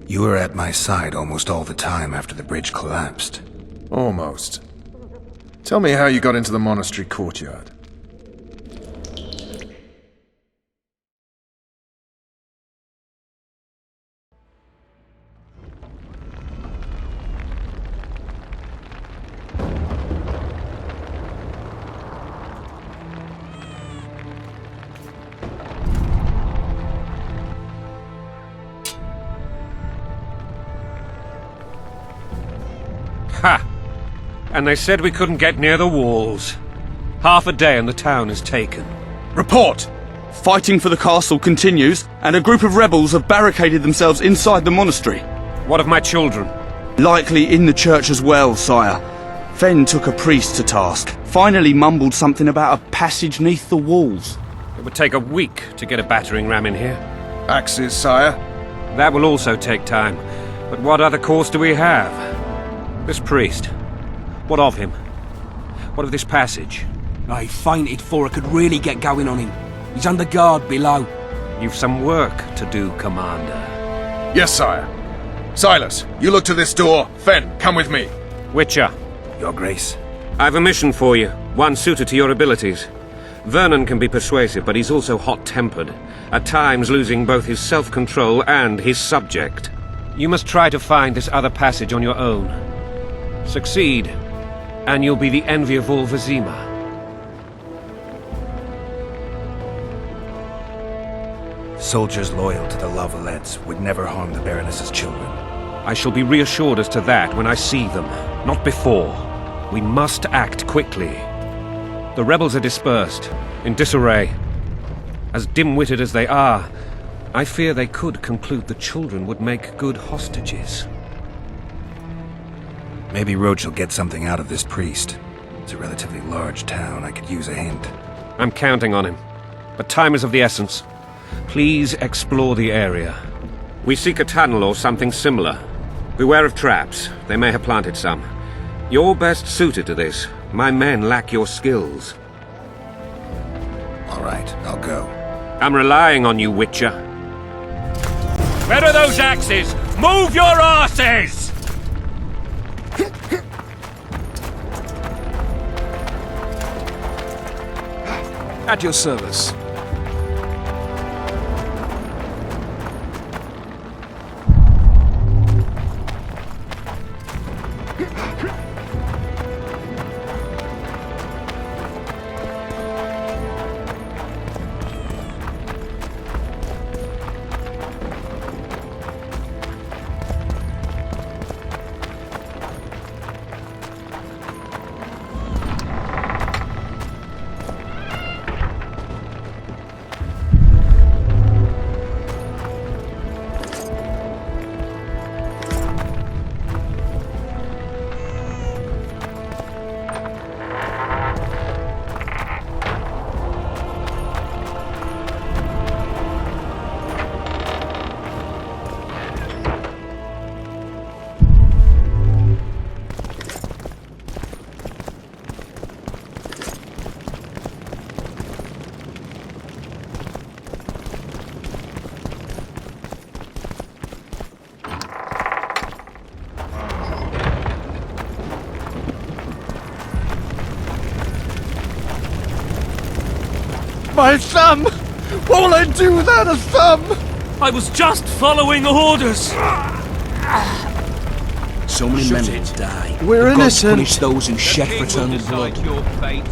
You were at my side almost all the time after the bridge collapsed. Almost. Tell me how you got into the monastery courtyard. Ha! And they said we couldn't get near the walls. Half a day and the town is taken. Report! Fighting for the castle continues, and a group of rebels have barricaded themselves inside the monastery. What of my children? Likely in the church as well, sire. Fen took a priest to task. Finally mumbled something about a passage neath the walls. It would take a week to get a battering ram in here. Axes, sire. That will also take time. But what other course do we have? This priest. What of him? What of this passage? I fainted before I could really get going on him. He's under guard below. You've some work to do, Commander. Yes, sire. Silas, you look to this door. Fen, come with me. Witcher. Your Grace. I've a mission for you, one suited to your abilities. Vernon can be persuasive, but he's also hot-tempered, at times losing both his self-control and his subject. You must try to find this other passage on your own. Succeed, and you'll be the envy of all Vizima. Soldiers loyal to the La Valettes would never harm the Baroness's children. I shall be reassured as to that when I see them, not before. We must act quickly. The rebels are dispersed, in disarray. As dim-witted as they are, I fear they could conclude the children would make good hostages. Maybe Roach will get something out of this priest. It's a relatively large town. I could use a hint. I'm counting on him. But time is of the essence. Please explore the area. We seek a tunnel or something similar. Beware of traps. They may have planted some. You're best suited to this. My men lack your skills. All right, I'll go. I'm relying on you, Witcher. Where are those axes? Move your asses! At your service. My thumb! What will I do without a thumb? I was just following orders! So many men will die. We're The gods innocent. punish those who shed for eternal blood. Your fate.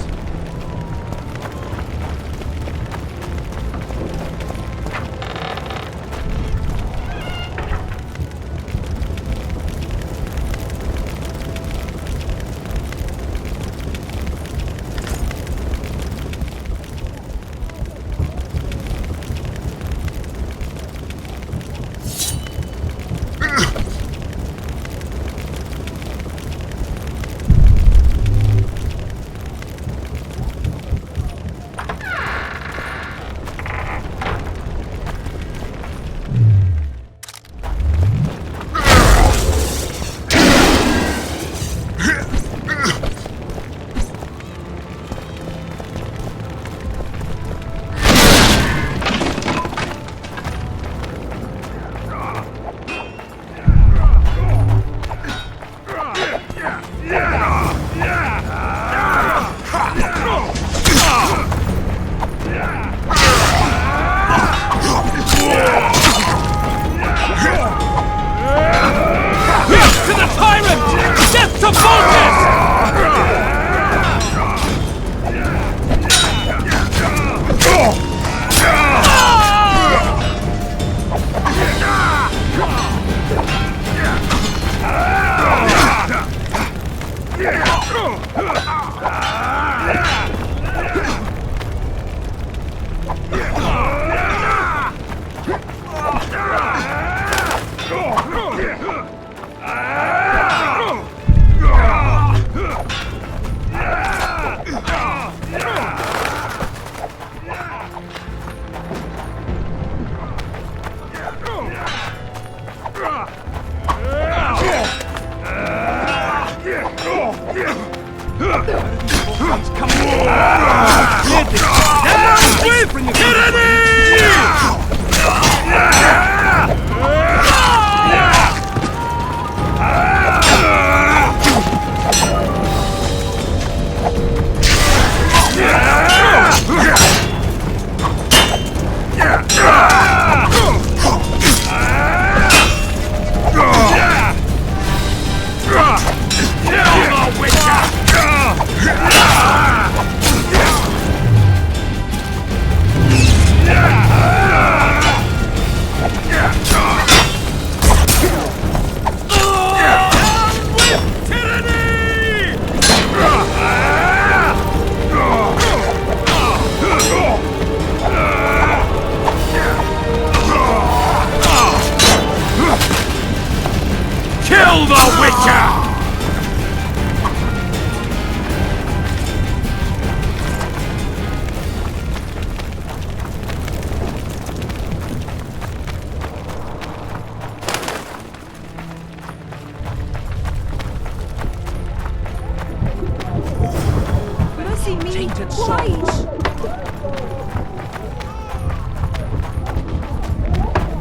Kill the Witcher! Mercy me, Tainted why?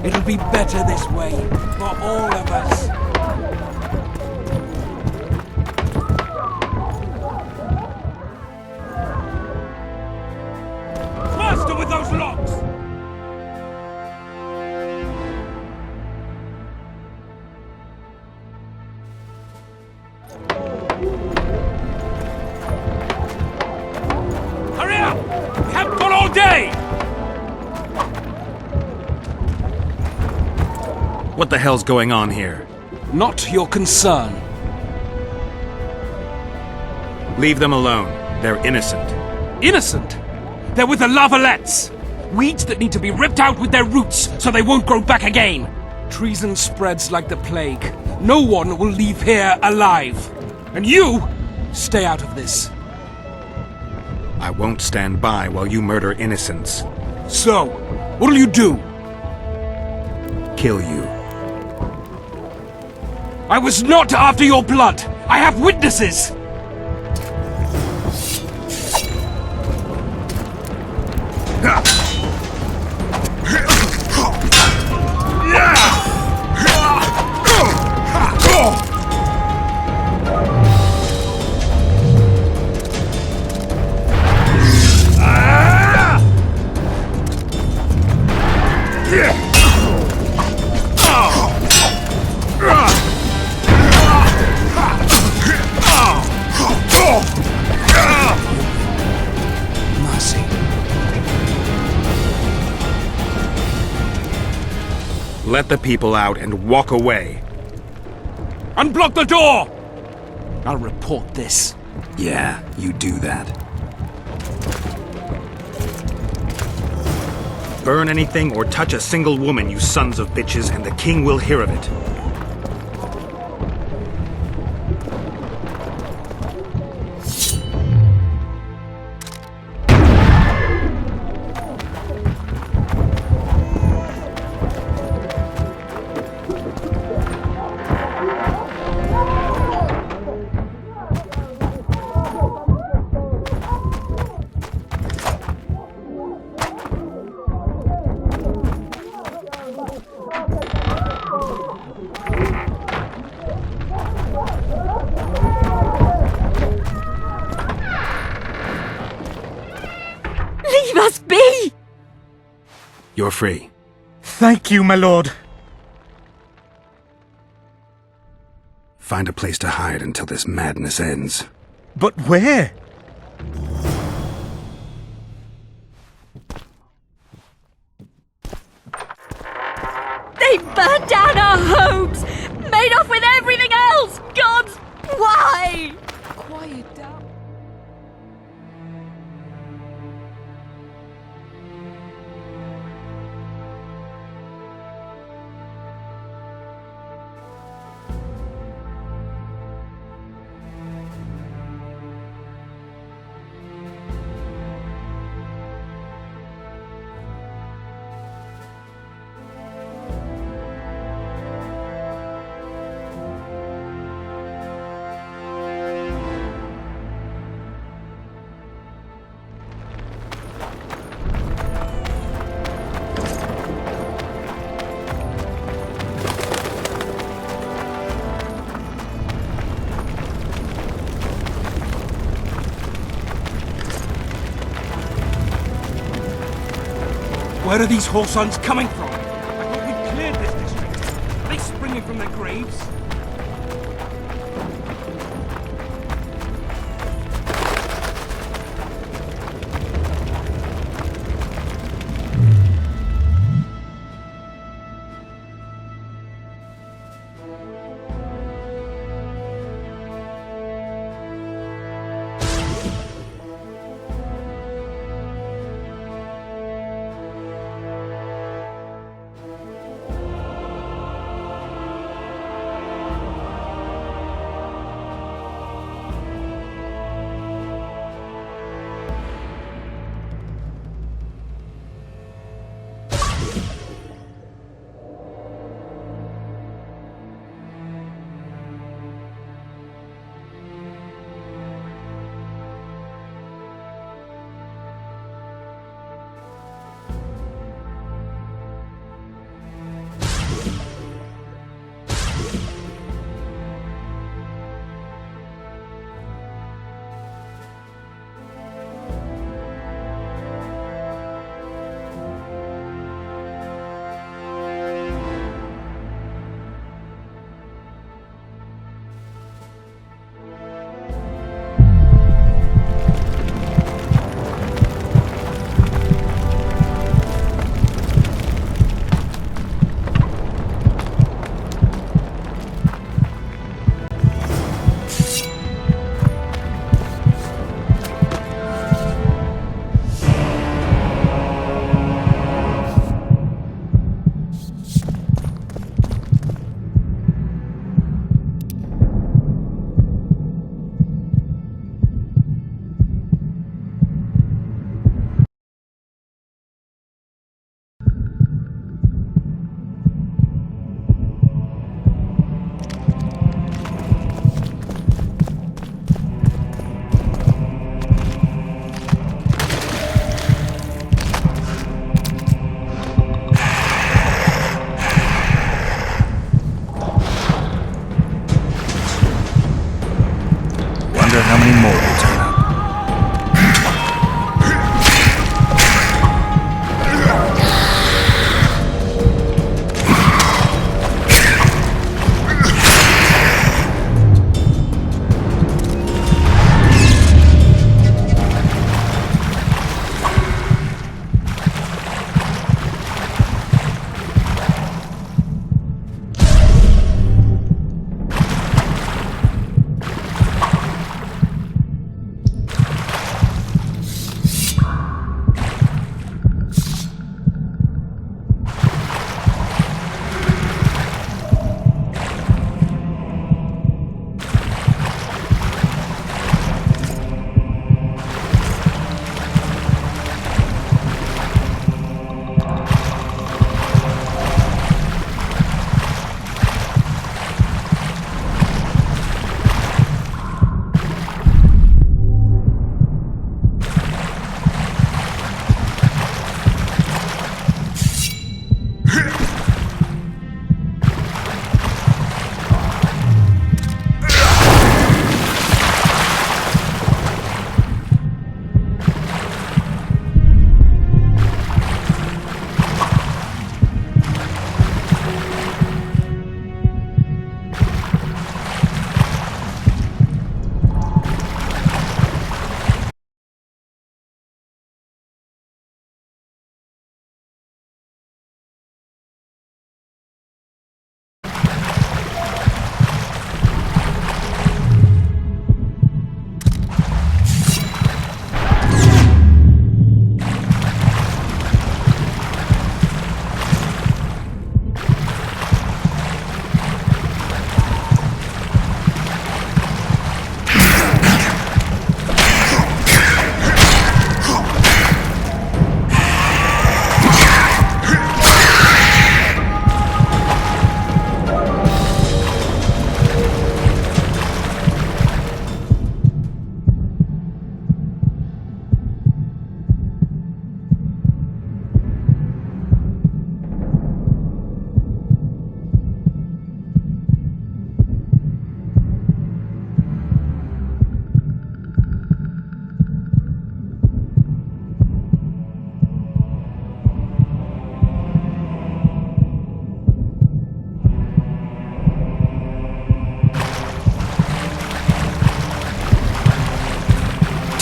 It'll be better this way, for all of us. Faster with those locks! Hurry up! We haven't got all day! What the hell's going on here? Not your concern. Leave them alone. They're innocent. Innocent? They're with the Lavalettes! Weeds that need to be ripped out with their roots so they won't grow back again! Treason spreads like the plague. No one will leave here alive. And you, stay out of this. I won't stand by while you murder innocents. So, what'll you do? Kill you. I was not after your blood! I have witnesses! Mercy. Let the people out and walk away. Unblock the door! I'll report this. Yeah, you do that. Burn anything or touch a single woman, you sons of bitches, and the king will hear of it. Leave us be! You're free. Thank you, my lord. Find a place to hide until this madness ends. But where? They burned down our homes! Made off with everything else! Gods, why? Quiet down. Where are these whoresons coming from? I thought we'd cleared this district. Are they springing from their graves?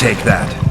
Take that.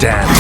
Damn.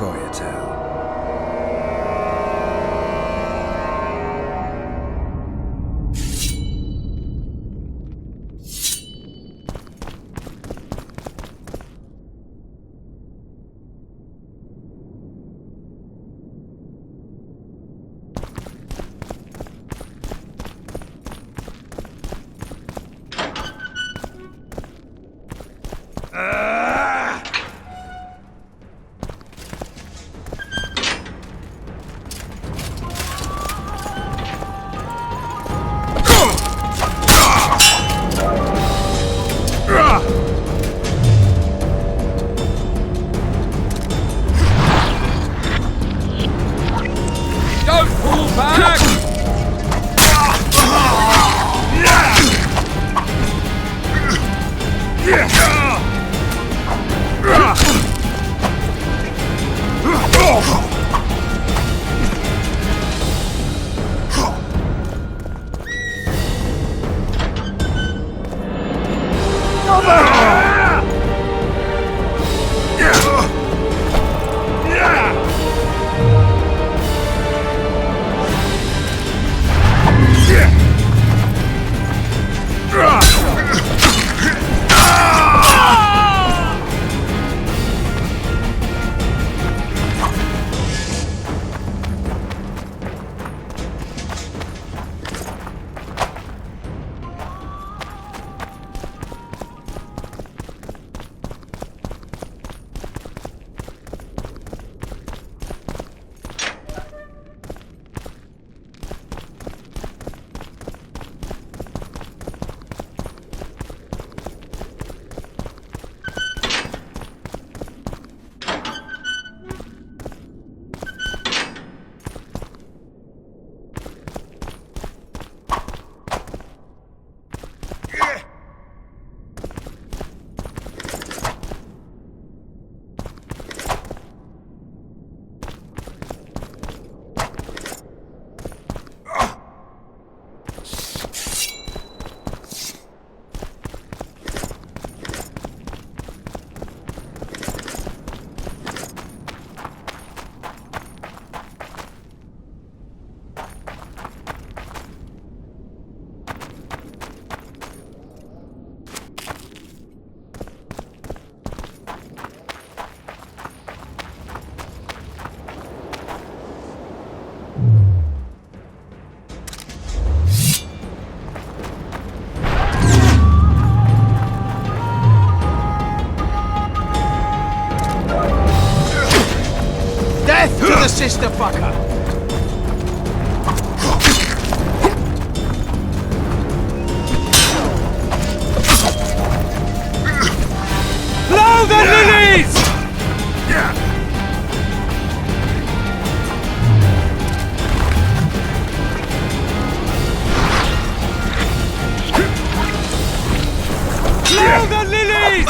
Scoia'tael. Don't pull back! Death to the sister fucker! Blow the lilies! Blow the lilies!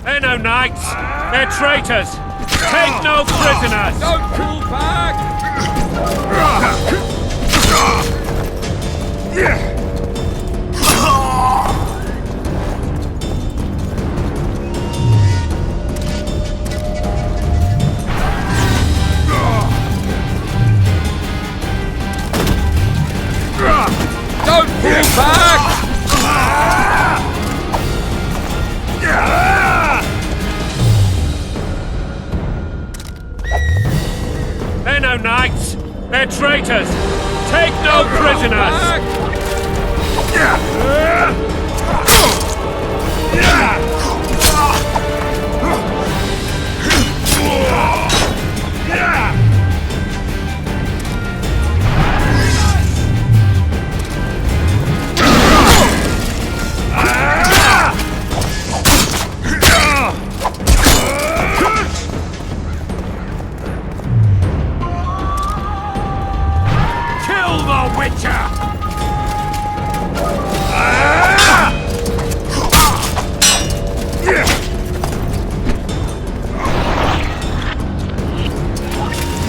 They're no knights. They're traitors. Take no prisoners. Don't pull back! Don't pull back! They're no knights. They're traitors. Take no prisoners. Kill the Witcher!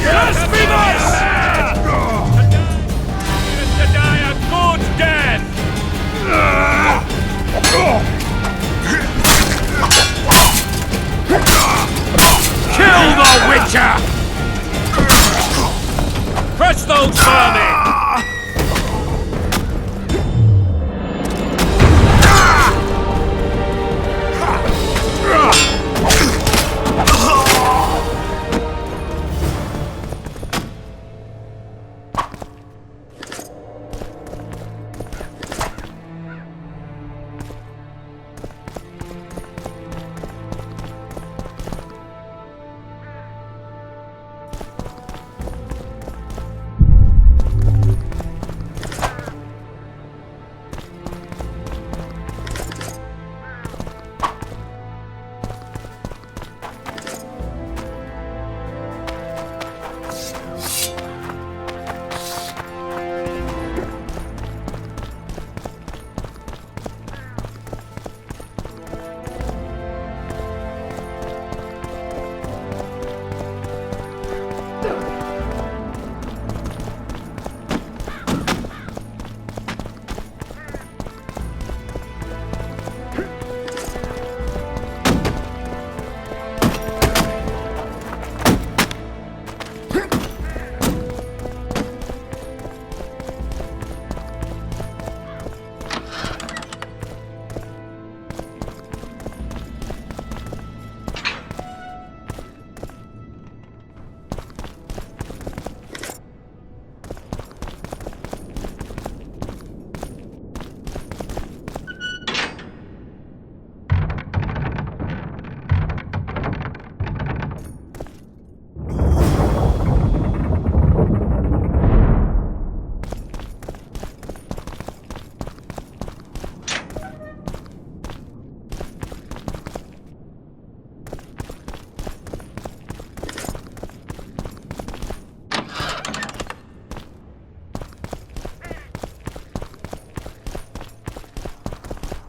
Just be nice! To die a good death! Kill the Witcher! Press those vermin!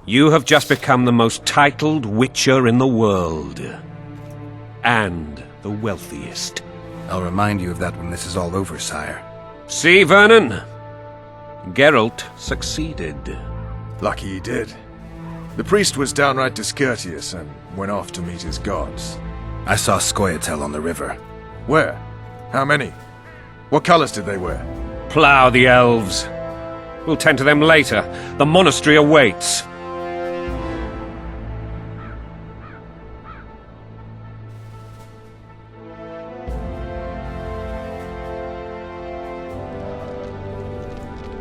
You have just become the most titled Witcher in the world. And the wealthiest. I'll remind you of that when this is all over, sire. See, Vernon? Geralt succeeded. Lucky he did. The priest was downright discourteous and went off to meet his gods. I saw Scoia'tael on the river. Where? How many? What colors did they wear? Plough the elves. We'll tend to them later. The monastery awaits.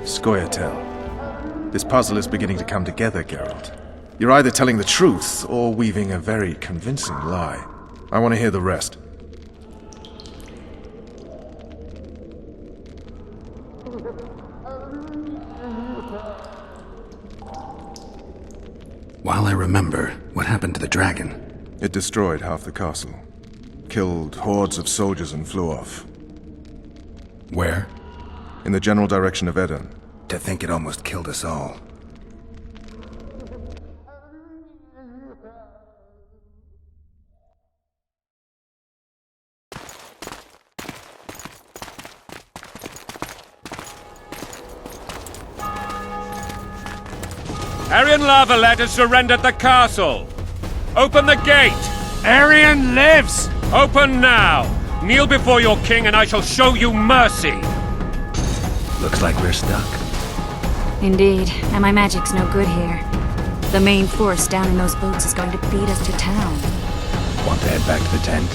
Scoia'tael. This puzzle is beginning to come together, Geralt. You're either telling the truth or weaving a very convincing lie. I want to hear the rest. While I remember, what happened to the dragon? It destroyed half the castle. Killed hordes of soldiers and flew off. Where? In the general direction of Edern. To think it almost killed us all. Arian Lavalette has surrendered the castle. Open the gate. Arian lives! Open now. Kneel before your king and I shall show you mercy. Looks like we're stuck. Indeed, and my magic's no good here. The main force down in those boats is going to beat us to town. Want to head back to the tent?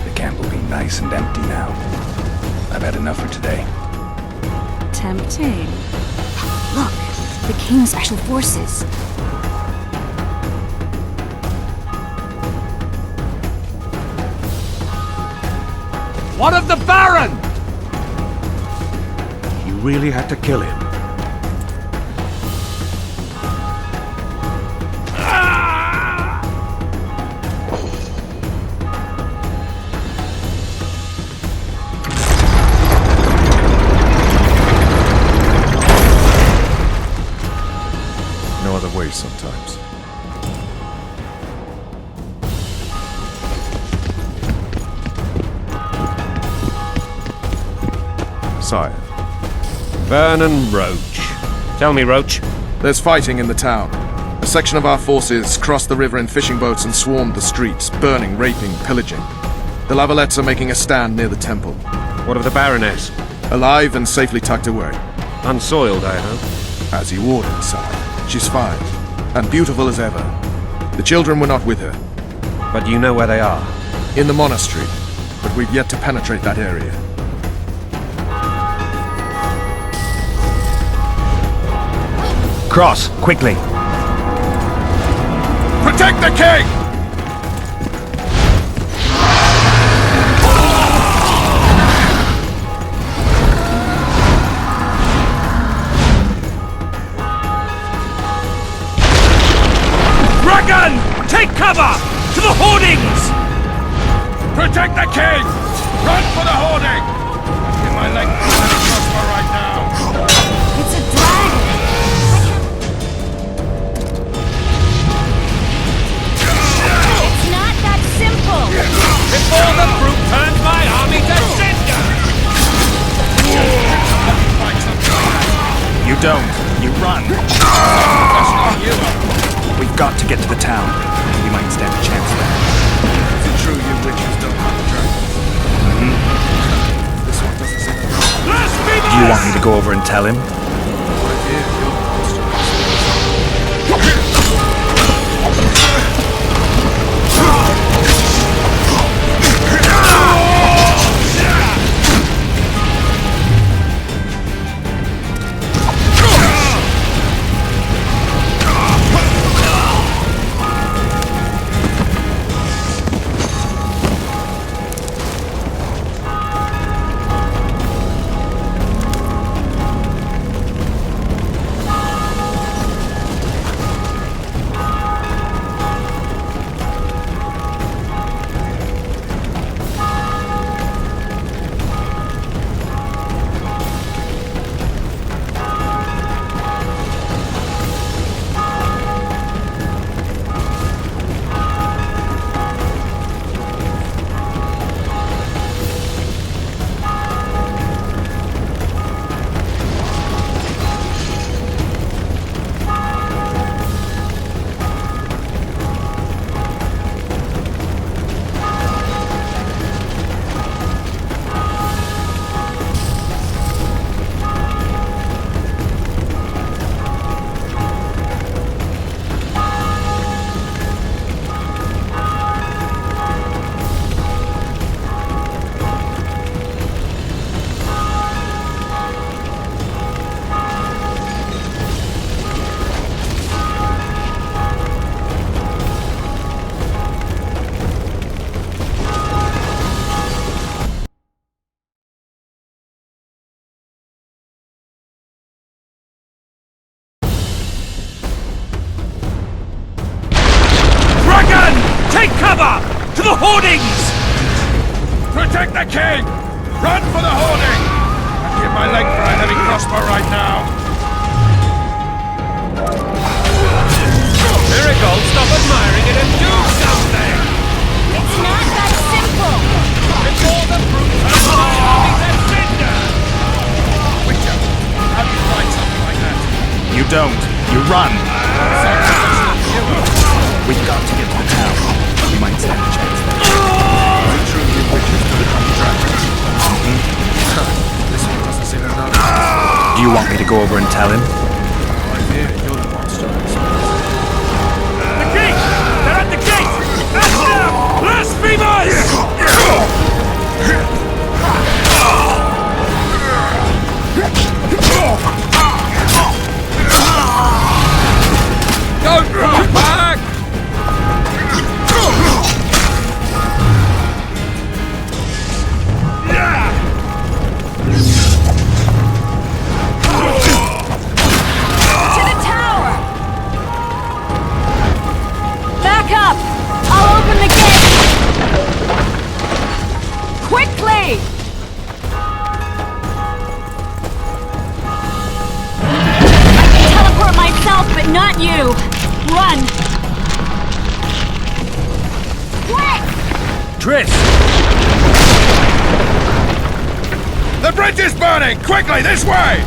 The camp will be nice and empty now. I've had enough for today. Tempting. Look, the King's Special Forces. What of the Baron? You really had to kill him. No other way sometimes. Sire, Vernon Roach. Tell me, Roach. there's fighting in the town. A section of our forces crossed the river in fishing boats and swarmed the streets, burning, raping, pillaging. The Lavalettes are making a stand near the temple. What of the Baroness? Alive and safely tucked away. Unsoiled, I hope. As you ordered, sire. She's fine, and beautiful as ever. The children were not with her. But you know where they are. In the monastery, but we've yet to penetrate that area. Cross, quickly. Protect the king! Dragon! Take cover! To the hoardings! Protect the king! Run for the hoarding! In my leg, crossbow right now. It's a dragon! It's not that simple! Before the brute turns my army to cinder! You don't. You run. We've got to get to the town. We might stand a chance there. Is it true you witches don't hunt dragons? This one doesn't say that. Do you want me to go over and tell him? Take cover! To the hoardings! Protect the king! Run for the hoarding! I'd give my leg for a heavy crossbow right now. Miracle, stop admiring it and do something! It's not that simple! Before the brute turns my army to cinder! Witcher, how do you fight something like that? You don't. You run. You want me to go over and tell him? The gate! They're at the gate! That's them! Blasphemers! Don't drop back! To the tower! Back up! I'll open the gate! Quickly! I can teleport myself, but not you! Run! Quick! Triss! The bridge is burning! Quickly, this way!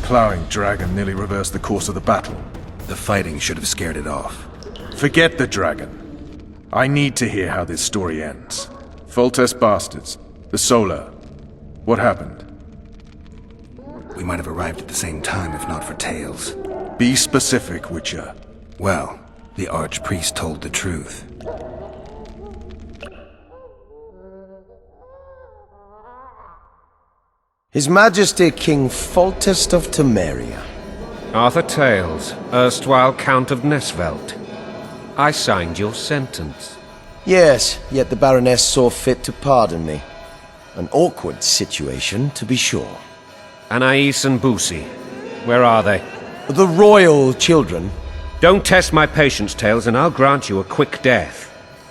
Plowing dragon nearly reversed the course of the battle. The fighting should have scared it off. Forget the dragon. I need to hear how this story ends. Foltest bastards. The Solar. What happened? We might have arrived at the same time if not for Tails. Be specific, Witcher. Well, the Archpriest told the truth. His Majesty King Foltest of Temeria. Arthur Tales, erstwhile Count of Nesvelt. I signed your sentence. Yes, yet the Baroness saw fit to pardon me. An awkward situation, to be sure. Anais and Boussy, where are they? The royal children. Don't test my patience, Tales, and I'll grant you a quick death.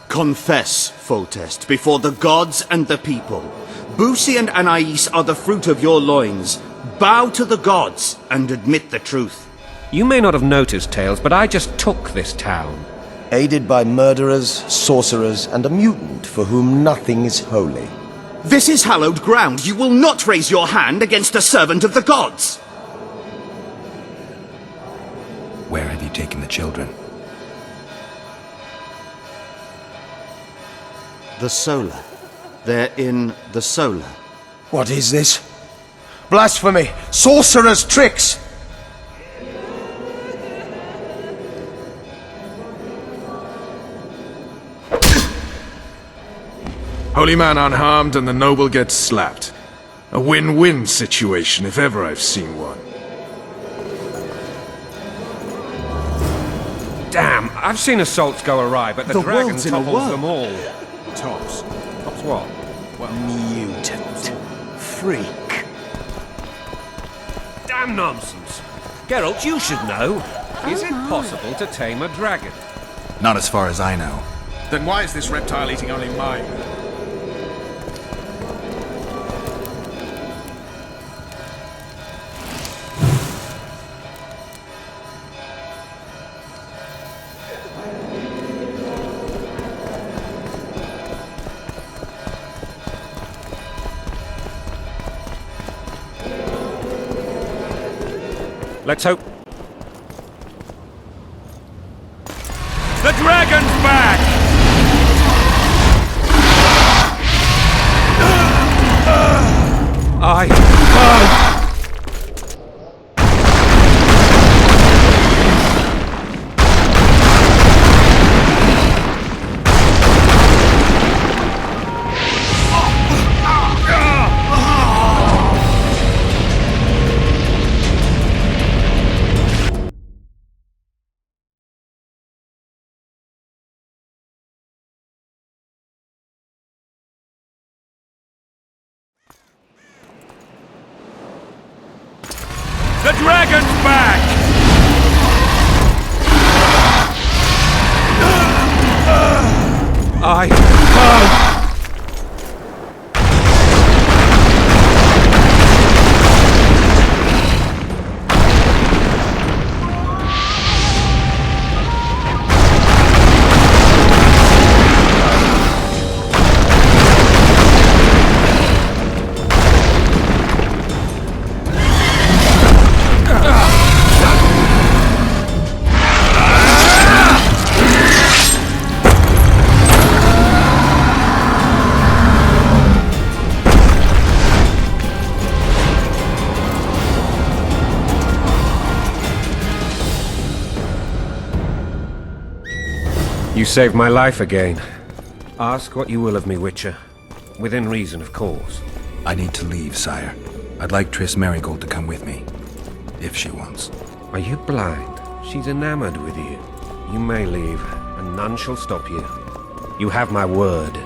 Confess, Foltest, before the gods and the people. Boussy and Anais are the fruit of your loins. Bow to the gods and admit the truth. You may not have noticed, Tales, but I just took this town. Aided by murderers, sorcerers, and a mutant for whom nothing is holy. This is hallowed ground. You will not raise your hand against a servant of the gods. Where have you taken the children? The Solar. They're in the Solar. What is this? Blasphemy! Sorcerer's tricks! Holy man unharmed and the noble gets slapped. A win-win situation if ever I've seen one. Damn, I've seen assaults go awry, but the dragon world's in a topples whirl. them all. Tops. Tops what? Mutant. Freak. Damn nonsense. Geralt, you should know. Is it possible to tame a dragon? Not as far as I know. Then why is this reptile eating only mine? Let's hope. The dragon's back! The dragon's back! You saved my life again. Ask what you will of me, Witcher. Within reason, of course. I need to leave, sire. I'd like Triss Merigold to come with me, if she wants. Are you blind? She's enamored with you. You may leave, and none shall stop you. You have my word.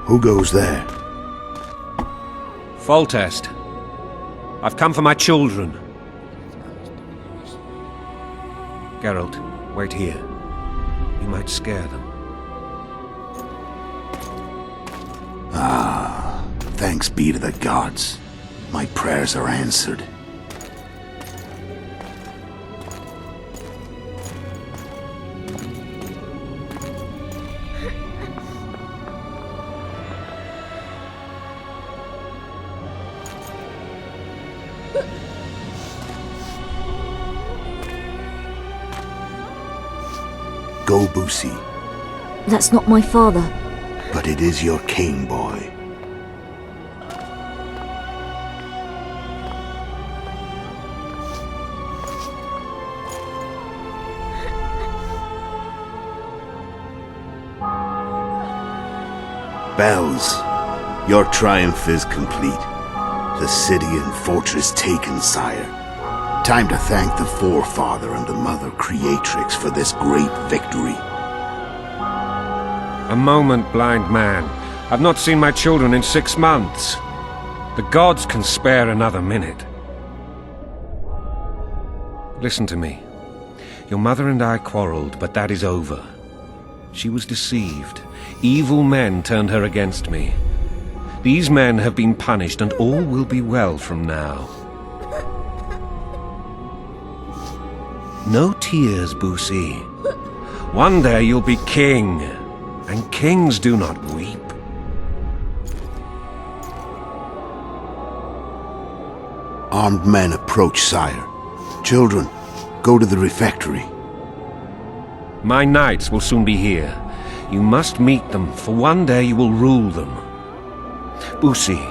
Who goes there? Foltest. I've come for my children. Geralt, wait here. You might scare them. Thanks be to the gods. My prayers are answered. Go, Boosie. That's not my father. But it is your king, boy. Bells, your triumph is complete. The city and fortress taken, sire. Time to thank the Forefather and the Mother Creatrix for this great victory. A moment, blind man. I've not seen my children in 6 months. The gods can spare another minute. Listen to me. Your mother and I quarreled, but that is over. She was deceived. Evil men turned her against me. These men have been punished, and all will be well from now. No tears, Boosie. One day you'll be king, and kings do not weep. Armed men approach, sire. Children, go to the refectory. My knights will soon be here. You must meet them, for one day you will rule them. Boosie,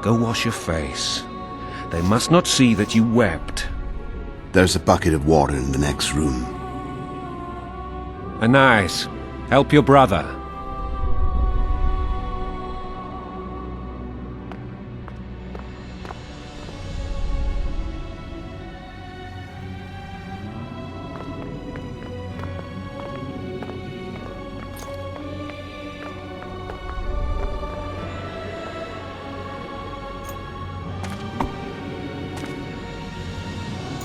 go wash your face. They must not see that you wept. There's a bucket of water in the next room. Anais, help your brother.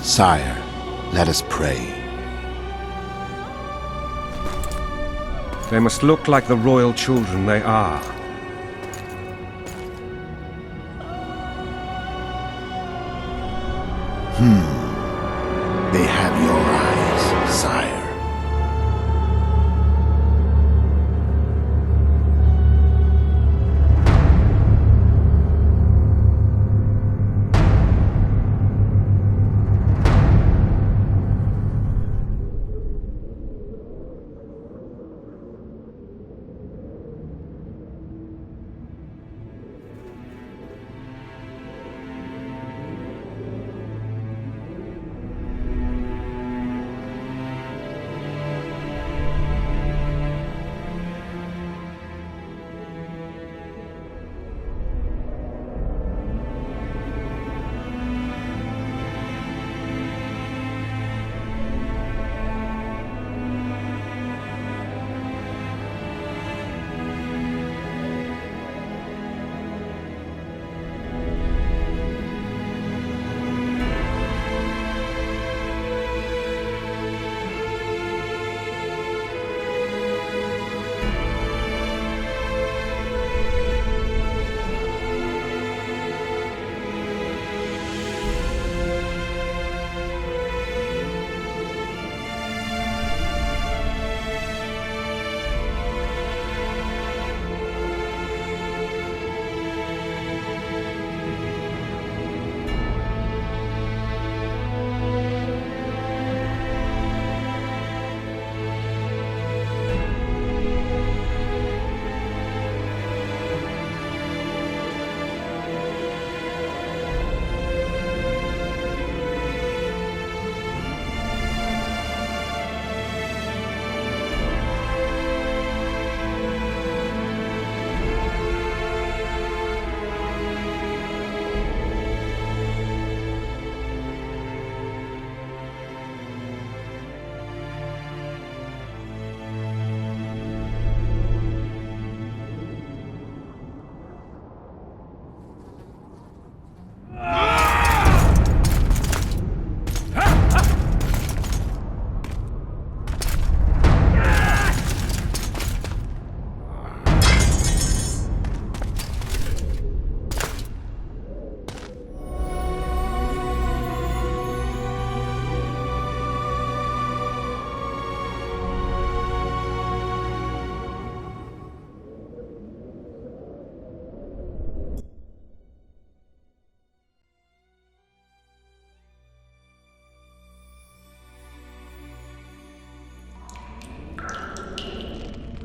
Sire, let us pray. They must look like the royal children they are. They have your eyes, sire.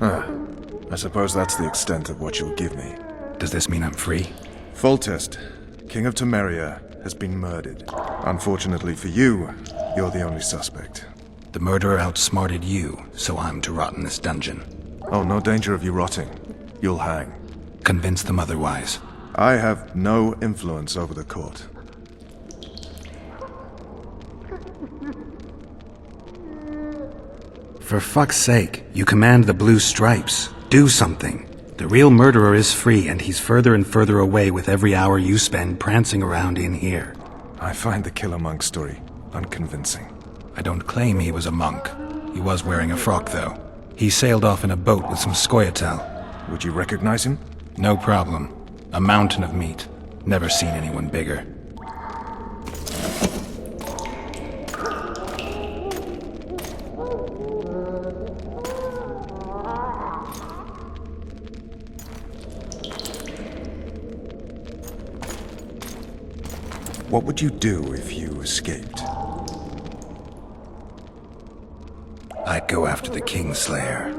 I suppose that's the extent of what you'll give me. Does this mean I'm free? Foltest, King of Temeria, has been murdered. Unfortunately for you, you're the only suspect. The murderer outsmarted you, so I'm to rot in this dungeon. Oh, no danger of you rotting. You'll hang. Convince them otherwise. I have no influence over the court. For fuck's sake, you command the Blue Stripes. Do something. The real murderer is free, and he's further and further away with every hour you spend prancing around in here. I find the Killer Monk story unconvincing. I don't claim he was a monk. He was wearing a frock, though. He sailed off in a boat with some Scoia'tael. Would you recognize him? No problem. A mountain of meat. Never seen anyone bigger. What would you do if you escaped? I'd go after the Kingslayer.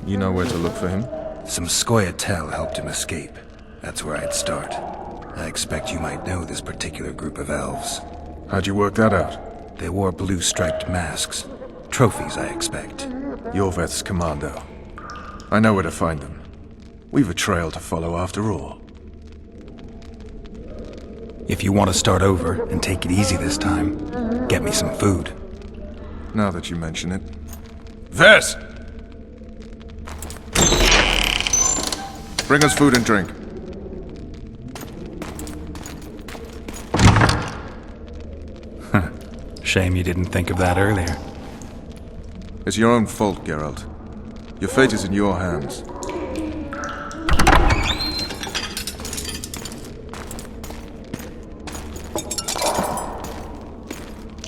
You know where to look for him? Some Scoia'tael helped him escape. That's where I'd start. I expect you might know this particular group of elves. How'd you work that out? They wore blue-striped masks. Trophies, I expect. Yorveth's commando. I know where to find them. We've a trail to follow after all. If you want to start over and take it easy this time, get me some food. Now that you mention it. Ves! Bring us food and drink. Shame you didn't think of that earlier. It's your own fault, Geralt. Your fate is in your hands.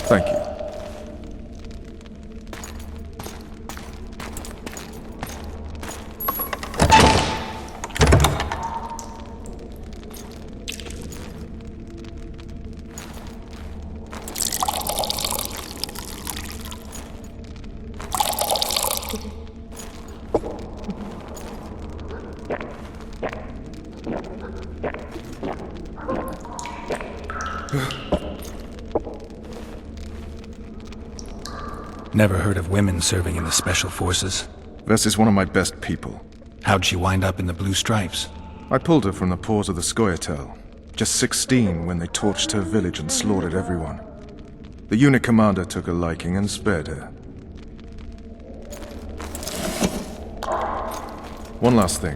Thank you. Never heard of women serving in the Special Forces. Ves is one of my best people. How'd she wind up in the Blue Stripes? I pulled her from the paws of the Scoia'tael. Just 16 when they torched her village and slaughtered everyone. The unit commander took a liking and spared her. One last thing.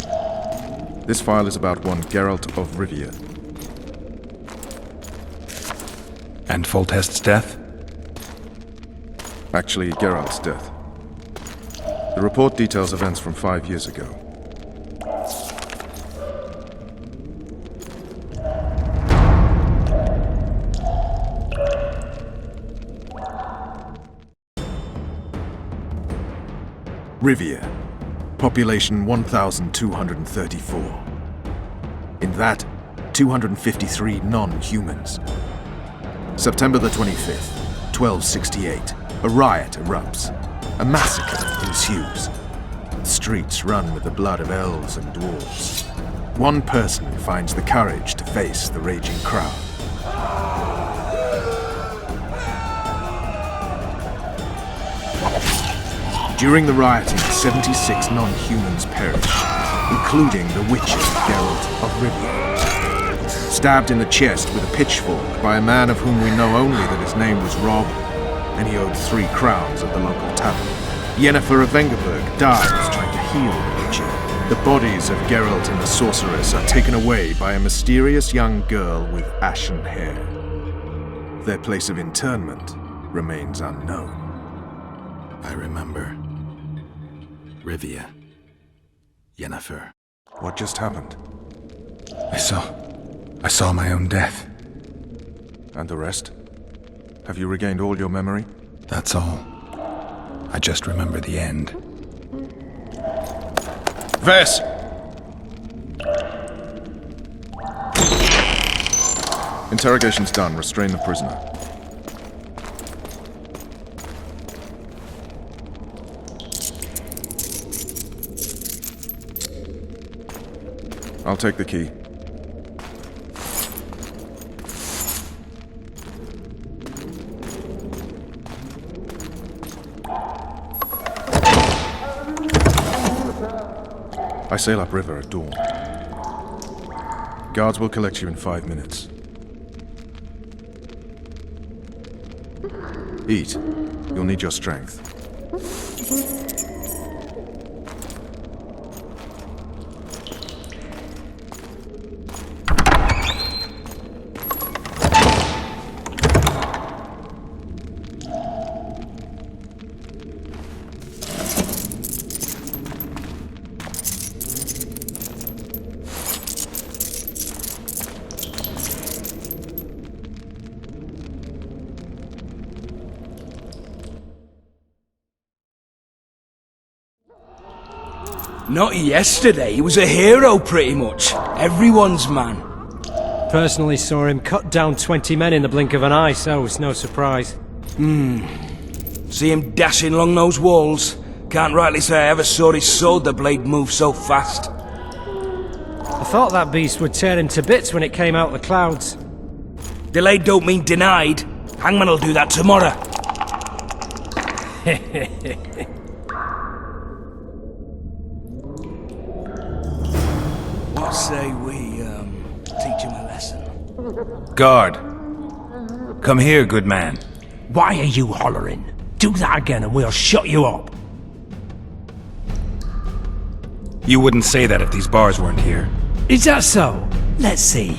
This file is about one Geralt of Rivia. And Foltest's death? Actually, Geralt's death. The report details events from 5 years ago. Rivia. Population 1,234. In that, 253 non-humans. September the 25th, 1268. A riot erupts. A massacre ensues. The streets run with the blood of elves and dwarves. One person finds the courage to face the raging crowd. During the rioting, 76 non-humans perish, including the witcher Geralt of Rivia. Stabbed in the chest with a pitchfork by a man of whom we know only that his name was Rob, and he owed 3 crowns at the local tavern. Yennefer of Vengerberg dies trying to heal the witcher. The bodies of Geralt and the sorceress are taken away by a mysterious young girl with ashen hair. Their place of interment remains unknown. I remember. Rivia. Yennefer. What just happened? I saw my own death. And the rest? Have you regained all your memory? That's all. I just remember the end. Ves! Interrogation's done. Restrain the prisoner. I'll take the key. I sail upriver at dawn. Guards will collect you in 5 minutes. Eat. You'll need your strength. Not yesterday, he was a hero pretty much. Everyone's man. Personally saw him cut down 20 men in the blink of an eye, so it's no surprise. See him dashing along those walls. Can't rightly say I ever saw his sword the blade move so fast. I thought that beast would tear him to bits when it came out of the clouds. Delayed don't mean denied. Hangman'll do that tomorrow. What say we, teach him a lesson? Guard. Come here, good man. Why are you hollering? Do that again and we'll shut you up. You wouldn't say that if these bars weren't here. Is that so? Let's see.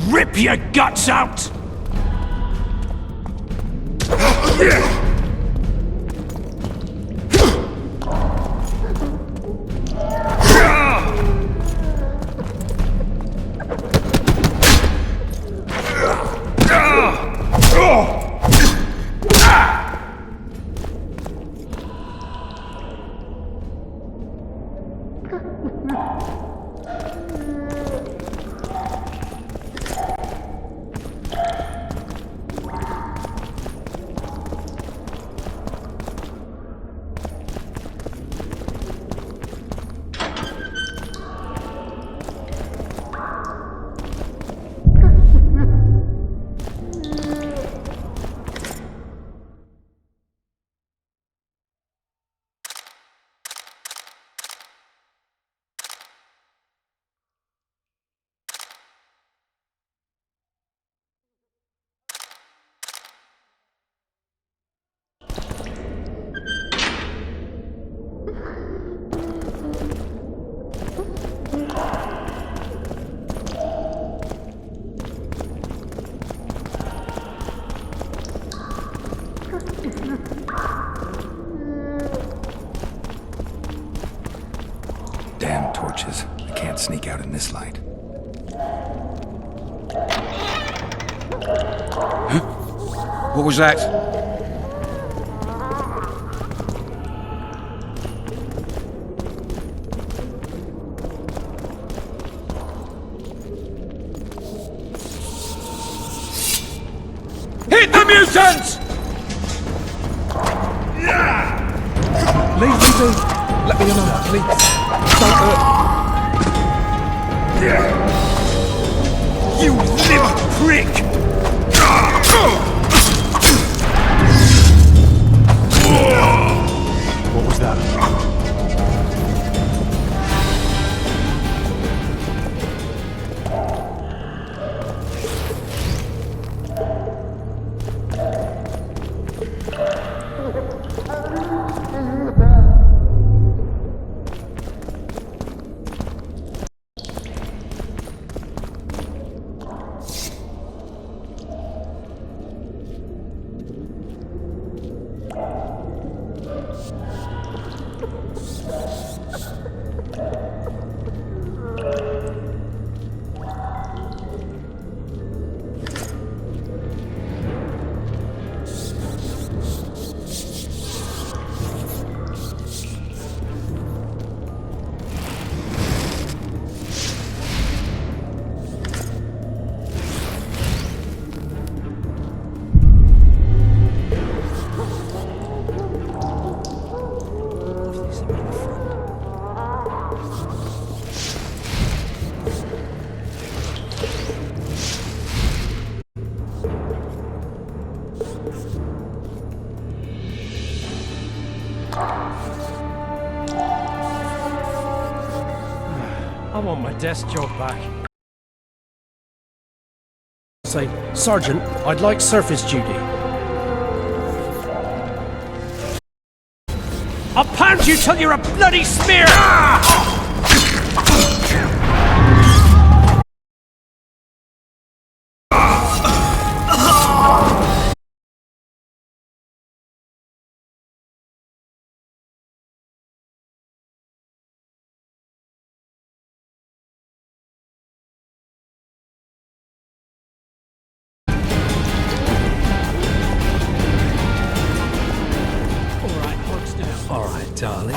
Rip your guts out! Damn torches. I can't sneak out in this light. Huh? What was that? Hit the mutants! Leave me be. Let me alone, please. Don't hurt. You liver prick! What was that? I want my desk job back. Say, Sergeant, I'd like surface duty. I'll pound you till you're a bloody smear! Alright, darling.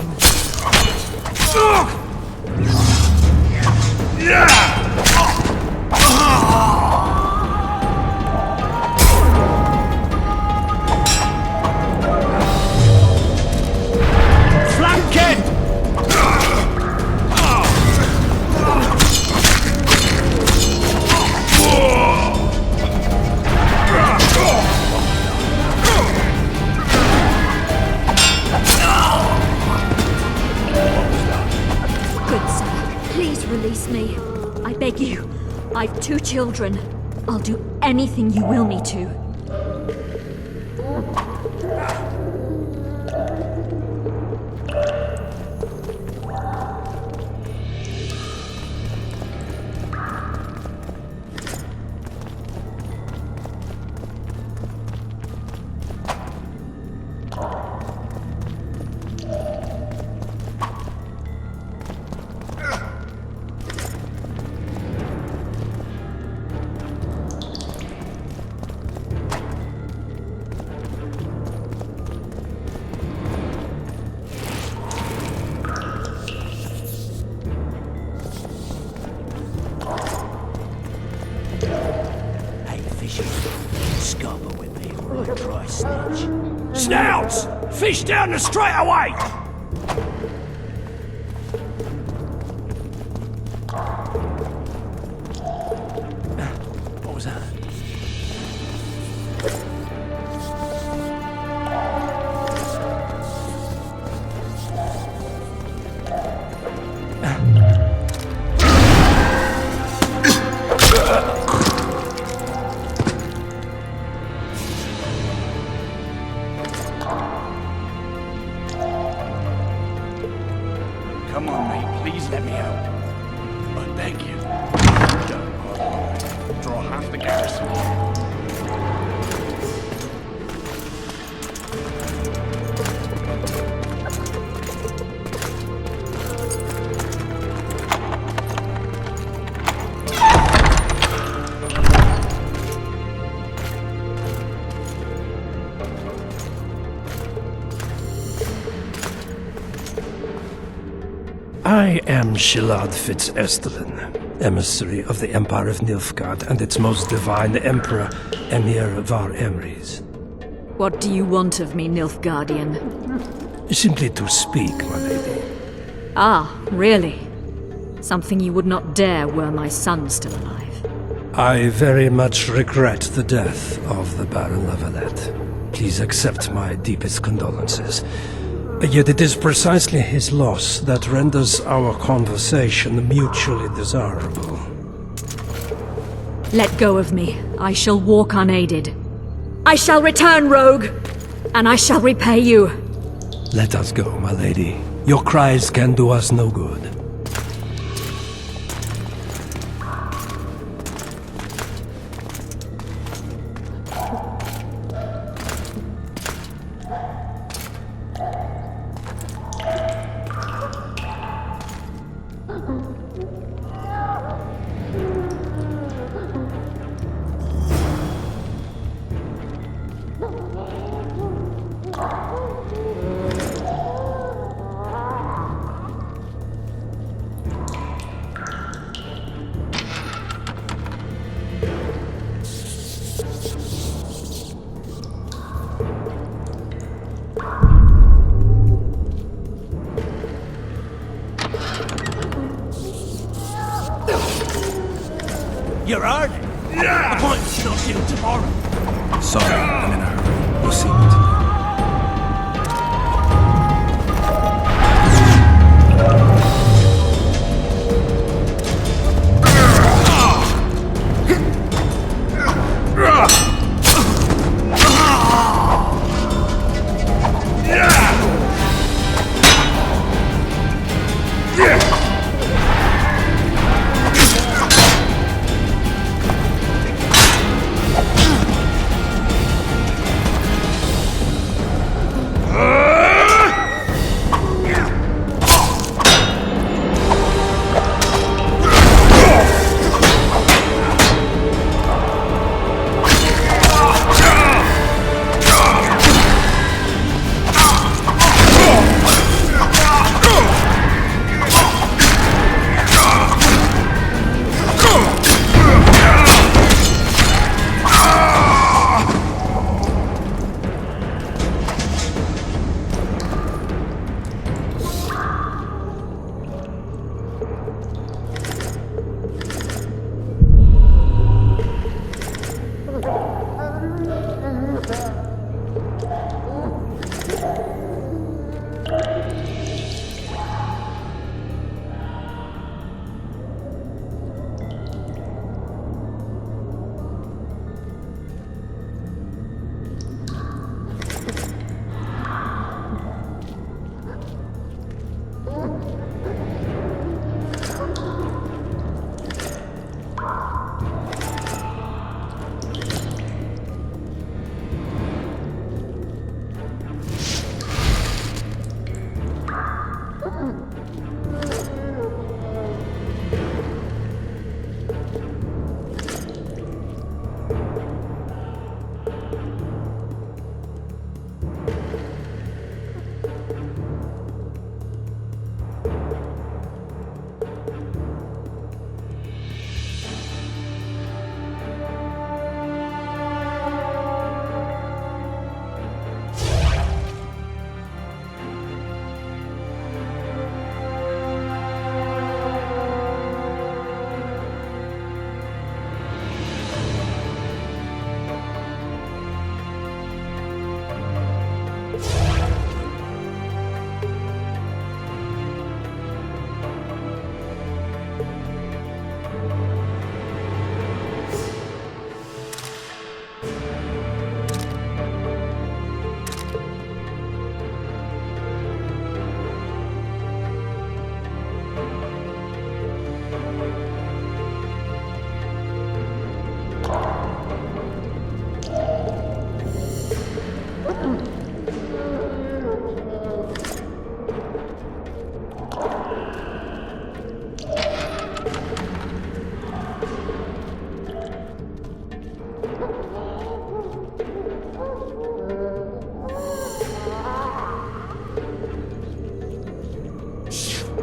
Good sir, please release me. I beg you. I've 2 children. I'll do anything you will me to. Scupper with me or I'll try snitch. Snouts! Fish down the straight away! What was that? Come on, mate. Please let me out. I beg you. Don't draw half the garrison. I am Shilad Fitz-Estelen, emissary of the Empire of Nilfgaard and its most divine Emperor, Emir Var Emrys. What do you want of me, Nilfgaardian? Simply to speak, my lady. Ah, really? Something you would not dare were my son still alive. I very much regret the death of the Baron Lavalette. Please accept my deepest condolences. Yet it is precisely his loss that renders our conversation mutually desirable. Let go of me. I shall walk unaided. I shall return, rogue! And I shall repay you. Let us go, my lady. Your cries can do us no good. You're earning. The point's not due tomorrow. Sorry, I'm in a hurry. We'll see you tonight.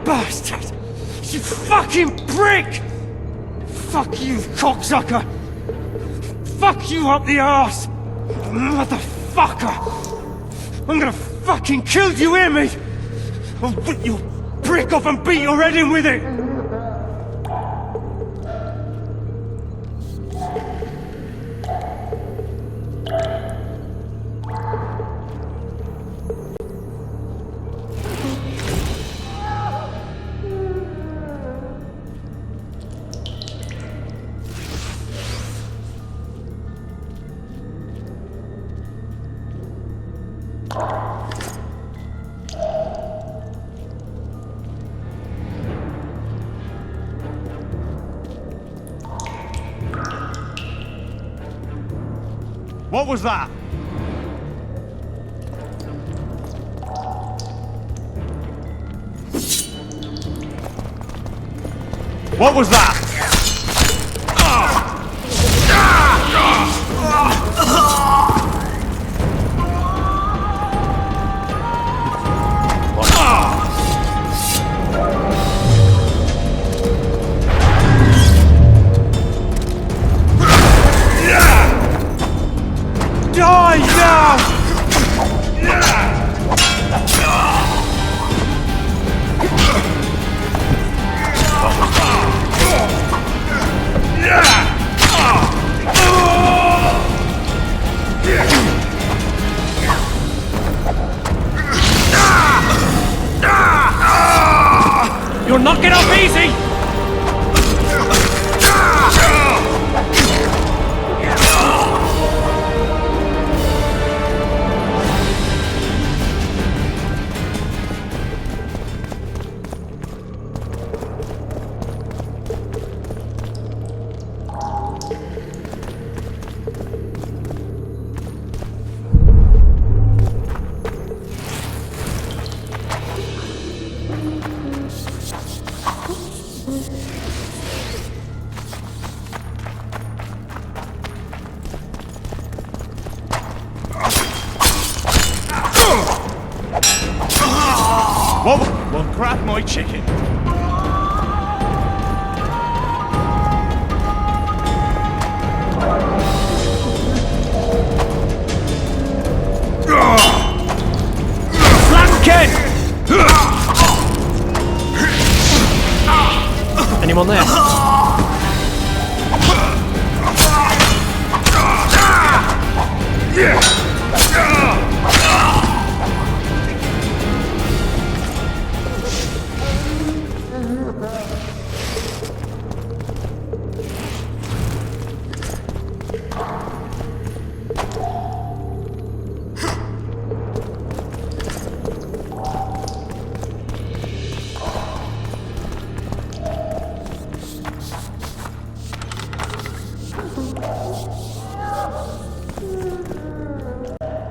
bastard! You fucking prick! Fuck you, cocksucker! Fuck you up the arse! Motherfucker! I'm gonna fucking kill you, hear me? I'll rip your prick off and beat your head in with it! What was that? What was that? Die now! You're knocking off easy! Well, grab my chicken. Flanking! Anyone there?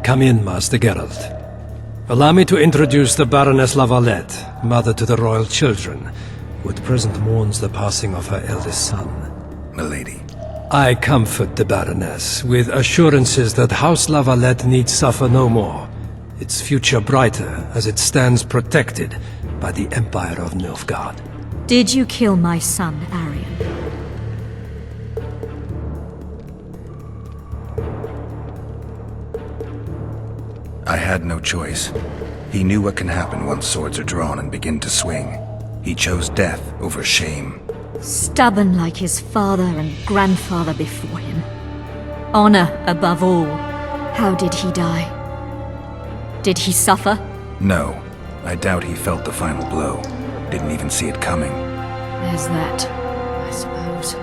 Come in, Master Geralt. Allow me to introduce the Baroness La Valette, mother to the royal children, who at present mourns the passing of her eldest son. Milady. I comfort the Baroness with assurances that House La Valette need suffer no more, its future brighter as it stands protected by the Empire of Nilfgaard. Did you kill my son, Arion? I had no choice. He knew what can happen once swords are drawn and begin to swing. He chose death over shame. Stubborn like his father and grandfather before him. Honor above all. How did he die? Did he suffer? No, I doubt he felt the final blow. Didn't even see it coming. There's that, I suppose.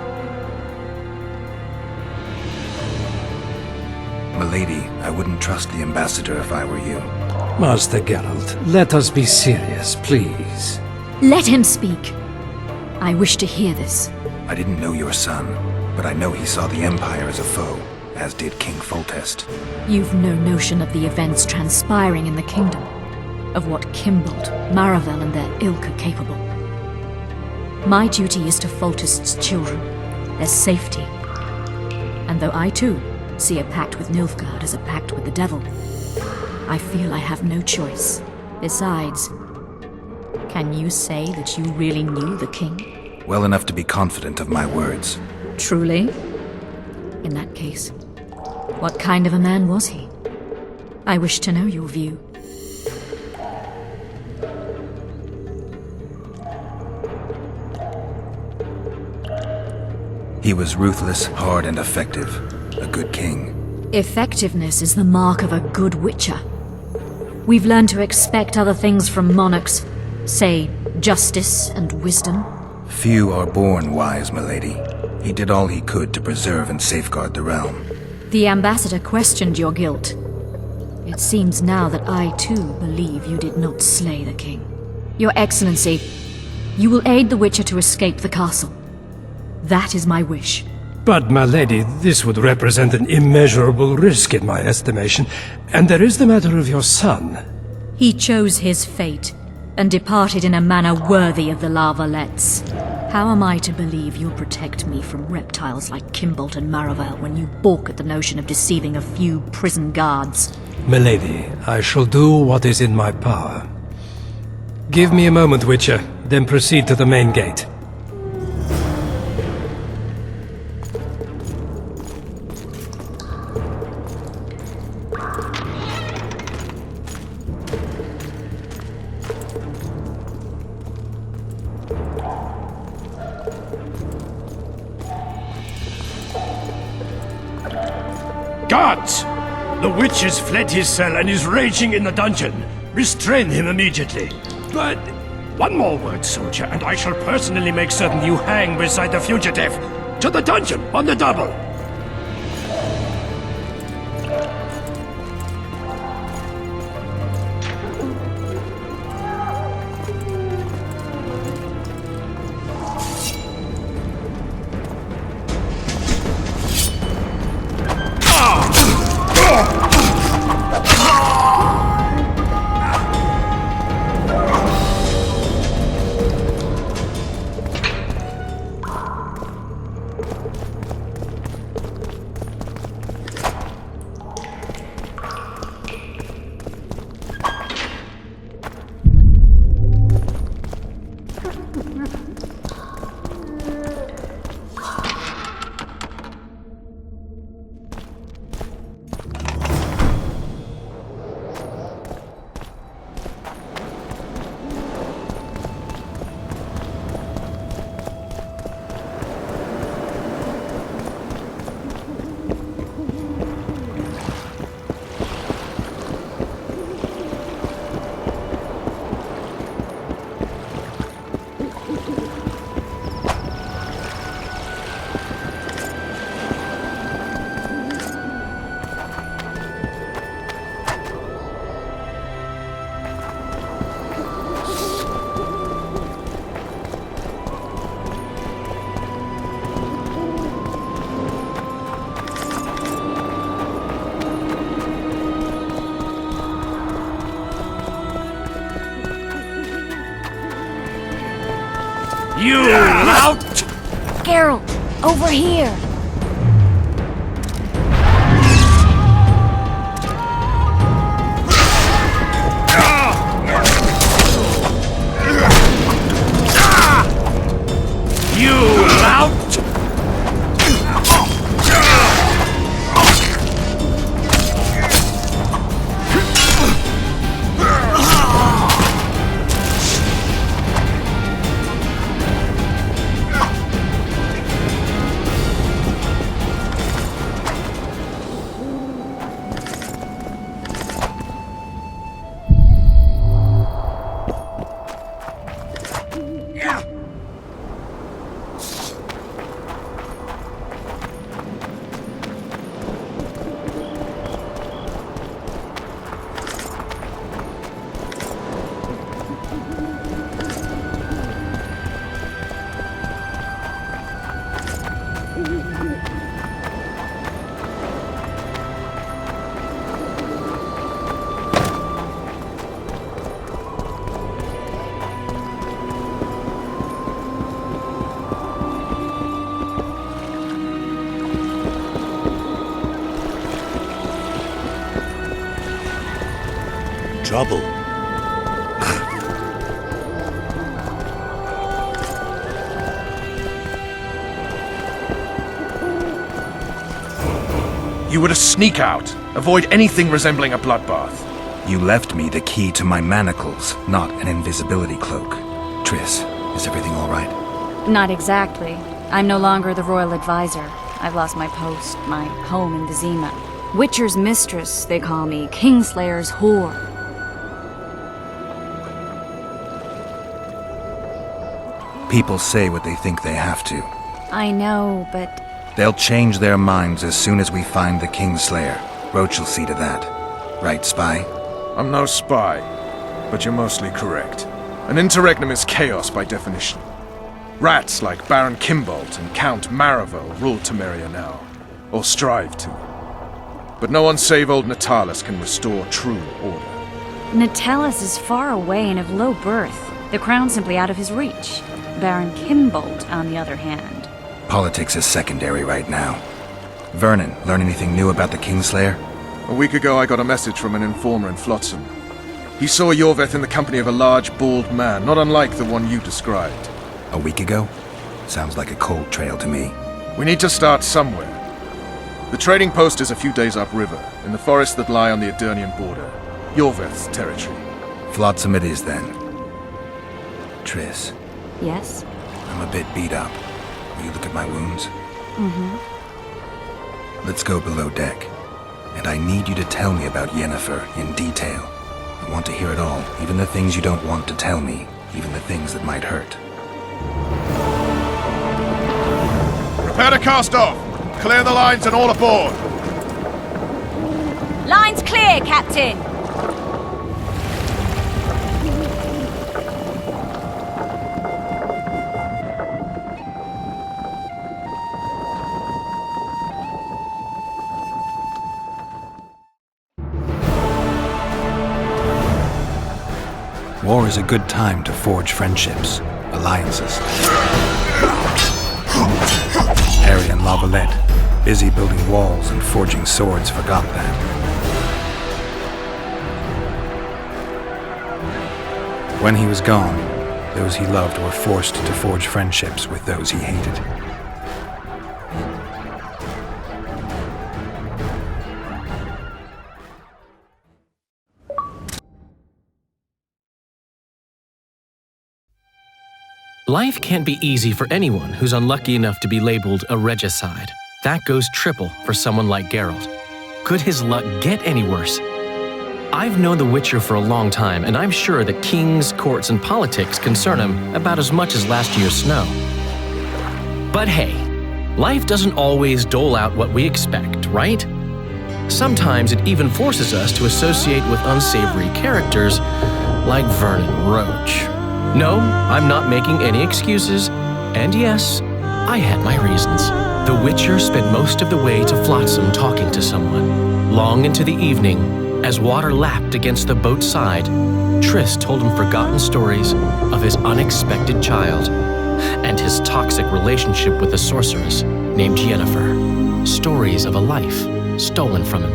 Milady, I wouldn't trust the ambassador if I were you. Master Geralt, let us be serious, please. Let him speak. I wish to hear this. I didn't know your son, but I know he saw the Empire as a foe, as did King Foltest. You've no notion of the events transpiring in the kingdom, of what Kimbold, Maravel and their ilk are capable. My duty is to Foltest's children, their safety. And though I too see a pact with Nilfgaard as a pact with the devil, I feel I have no choice. Besides, Can you say that you really knew the king? Well enough to be confident of my words. Truly? In that case, what kind of a man was he? I wish to know your view. He was ruthless, hard, and effective. A good king. Effectiveness is the mark of a good witcher. We've learned to expect other things from monarchs, say, justice and wisdom. Few are born wise, milady. He did all he could to preserve and safeguard the realm. The ambassador questioned your guilt. It seems now that I too believe you did not slay the king. Your Excellency, you will aid the Witcher to escape the castle. That is my wish. But, my lady, this would represent an immeasurable risk in my estimation. And there is the matter of your son. He chose his fate, and departed in a manner worthy of the La Valettes. How am I to believe you'll protect me from reptiles like Kimbolt and Maravel when you balk at the notion of deceiving a few prison guards? Milady, I shall do what is in my power. Give me a moment, Witcher, then proceed to the main gate. Guards! The witch has fled his cell and is raging in the dungeon. Restrain him immediately. But one more word, soldier, and I shall personally make certain you hang beside the fugitive. To the dungeon, on the double! You lout! Geralt, over here! You lout! Trouble. You were to sneak out. Avoid anything resembling a bloodbath. You left me the key to my manacles, not an invisibility cloak. Triss, is everything all right? Not exactly. I'm no longer the royal advisor. I've lost my post, my home in Vizima. Witcher's mistress, they call me. Kingslayer's whore. People say what they think they have to. I know, but... They'll change their minds as soon as we find the Kingslayer. Roach will see to that. Right, Spy? I'm no spy, but you're mostly correct. An interregnum is chaos by definition. Rats like Baron Kimbolt and Count Maravel rule Temeria now, or strive to. But no one save old Natalis can restore true order. Natalis is far away and of low birth. The crown's simply out of his reach. Baron Kimbolt, on the other hand. Politics is secondary right now. Vernon, learn anything new about the Kingslayer? A week ago I got a message from an informer in Flotsam. He saw Yorveth in the company of a large, bald man, not unlike the one you described. A week ago? Sounds like a cold trail to me. We need to start somewhere. The trading post is a few days upriver, in the forests that lie on the Edirnian border. Yorveth's territory. Flotsam it is, then. Triss. Yes? I'm a bit beat up. Will you look at my wounds? Let's go below deck. And I need you to tell me about Yennefer in detail. I want to hear it all, even the things you don't want to tell me, even the things that might hurt. Prepare to cast off! Clear the lines and all aboard! Line's clear, Captain! War is a good time to forge friendships, alliances. Harry and Lavalette, busy building walls and forging swords, forgot that. When he was gone, those he loved were forced to forge friendships with those he hated. Life can't be easy for anyone who's unlucky enough to be labeled a regicide. That goes triple for someone like Geralt. Could his luck get any worse? I've known The Witcher for a long time, and I'm sure that kings, courts, and politics concern him about as much as last year's snow. But hey, life doesn't always dole out what we expect, right? Sometimes it even forces us to associate with unsavory characters like Vernon Roach. No, I'm not making any excuses, and yes, I had my reasons. The Witcher spent most of the way to Flotsam talking to someone. Long into the evening, as water lapped against the boat's side, Triss told him forgotten stories of his unexpected child and his toxic relationship with a sorceress named Yennefer. Stories of a life stolen from him.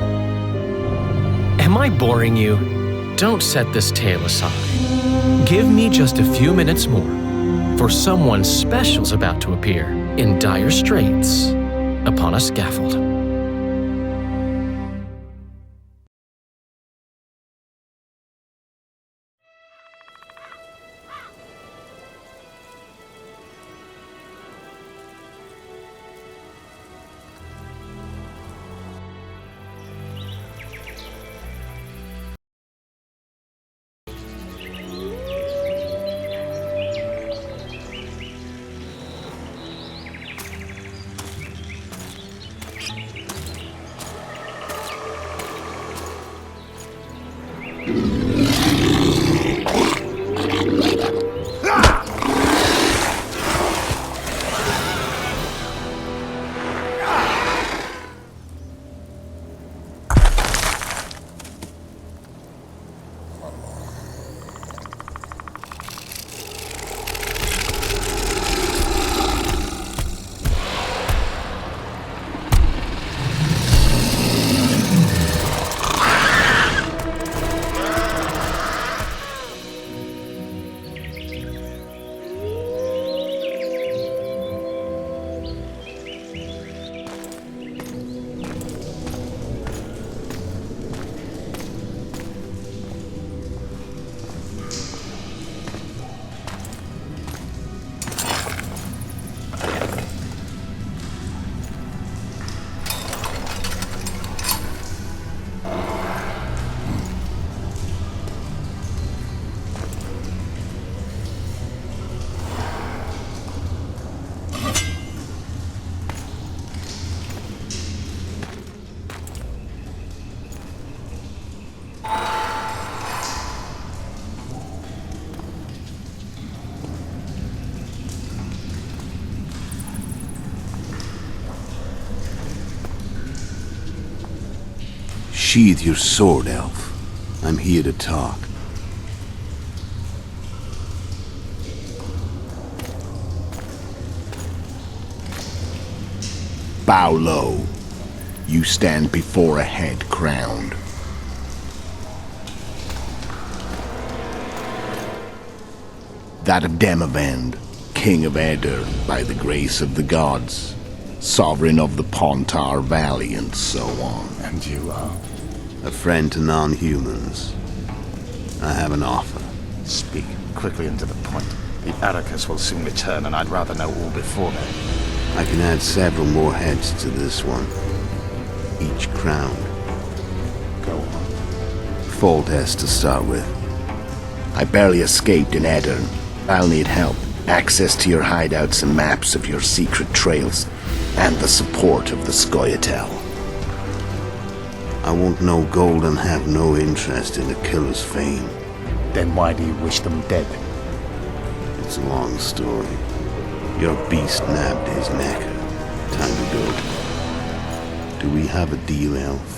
Am I boring you? Don't set this tale aside. Give me just a few minutes more, for someone special's about to appear in dire straits upon a scaffold. Sheathe your sword, elf. I'm here to talk. Bow low. You stand before a head crowned. That of Demavend, King of Eder, by the grace of the gods, sovereign of the Pontar Valley, and so on. And you are? A friend to non-humans. I have an offer. Speak quickly and to the point. The Arrakis will soon return, and I'd rather know all before then. I can add several more heads to this one. Each crowned. Go on. Foltest to start with. I barely escaped in Edirn. I'll need help. Access to your hideouts and maps of your secret trails, and the support of the Scoia'tael. I want no gold and have no interest in the killer's fame. Then why do you wish them dead? It's a long story. Your beast nabbed his neck. Time to go. Do we have a deal, elf?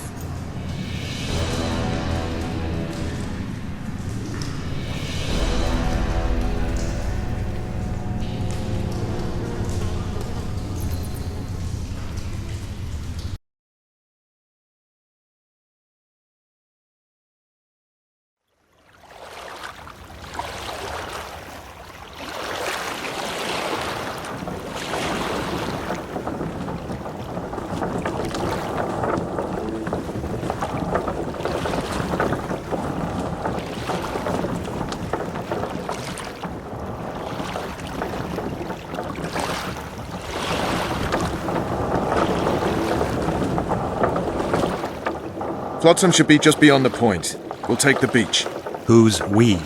Flotsam should be just beyond the point. We'll take the beach. Who's we?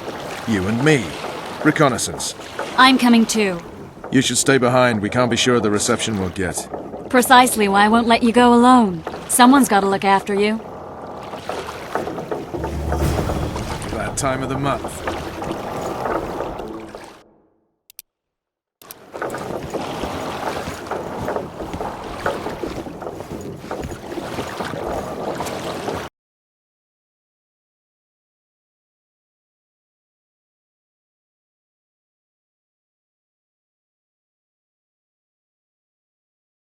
You and me. Reconnaissance. I'm coming too. You should stay behind. We can't be sure of the reception we'll get. Precisely why I won't let you go alone. Someone's got to look after you. That time of the month.